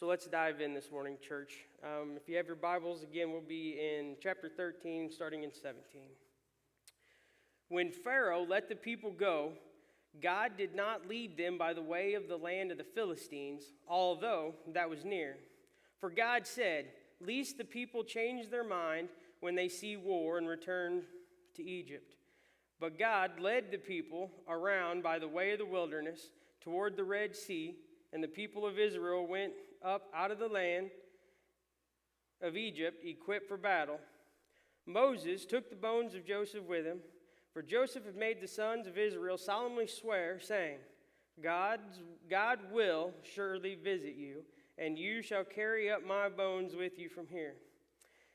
So let's dive in this morning, church. If you have your Bibles, again, we'll be in chapter 13, starting in 17. When Pharaoh let the people go, God did not lead them by the way of the land of the Philistines, although that was near. For God said, "Lest the people change their mind when they see war and return to Egypt." But God led the people around by the way of the wilderness toward the Red Sea, and the people of Israel went up out of the land of Egypt, equipped for battle. Moses took the bones of Joseph with him, for Joseph had made the sons of Israel solemnly swear, saying, God will surely visit you, and you shall carry up my bones with you from here.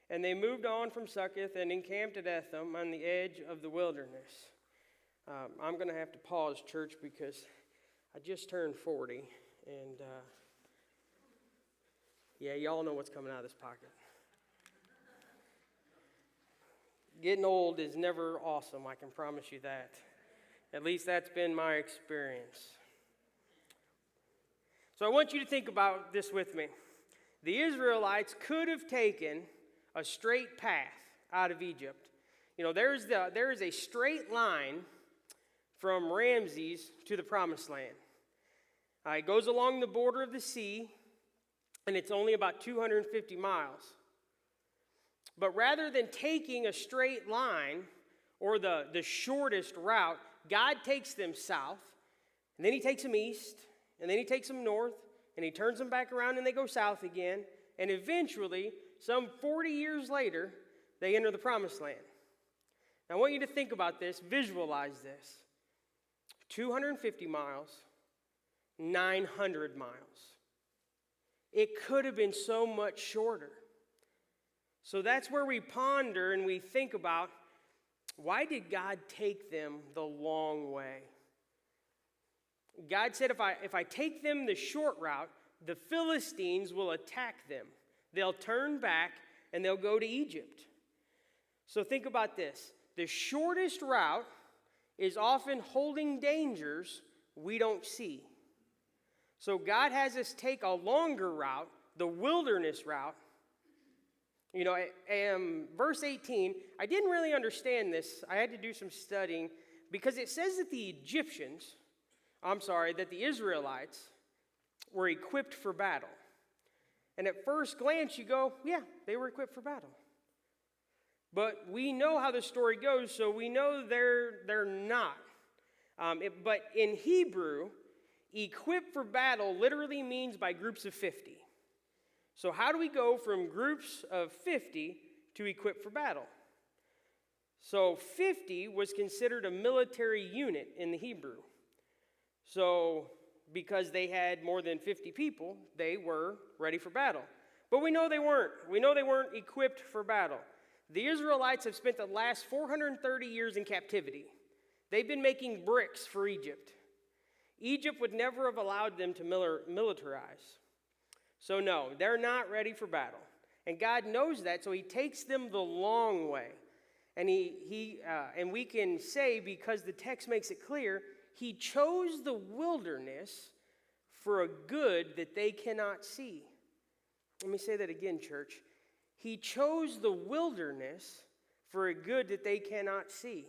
And they moved on from Succoth and encamped at Etham on the edge of the wilderness. I'm going to have to pause, church, because I just turned 40, and y'all know what's coming out of this pocket. Getting old is never awesome, I can promise you that. At least that's been my experience. So I want you to think about this with me. The Israelites could have taken a straight path out of Egypt. You know, there is a straight line from Ramses to the Promised Land. It goes along the border of the sea, and it's only about 250 miles. But rather than taking a straight line or the shortest route, God takes them south, and then he takes them east, and then he takes them north, and he turns them back around and they go south again, and eventually, some 40 years later, they enter the Promised Land. Now I want you to think about this, visualize this. 250 miles, 900 miles. It could have been so much shorter. So that's where we ponder and we think about, why did God take them the long way? God said, if I take them the short route, the Philistines will attack them. They'll turn back and they'll go to Egypt. So think about this. The shortest route is often holding dangers we don't see. So God has us take a longer route, the wilderness route. You know, verse 18, I didn't really understand this. I had to do some studying because it says that the Israelites were equipped for battle. And at first glance you go, yeah, they were equipped for battle. But we know how the story goes, so we know they're not. But in Hebrew, equipped for battle literally means by groups of 50. So how do we go from groups of 50 to equipped for battle? So 50 was considered a military unit in the Hebrew. So because they had more than 50 people, they were ready for battle. But we know they weren't. We know they weren't equipped for battle. The Israelites have spent the last 430 years in captivity. They've been making bricks for Egypt. Egypt would never have allowed them to militarize. So no, they're not ready for battle. And God knows that, so he takes them the long way. And and we can say, because the text makes it clear, he chose the wilderness for a good that they cannot see. Let me say that again, church. He chose the wilderness for a good that they cannot see.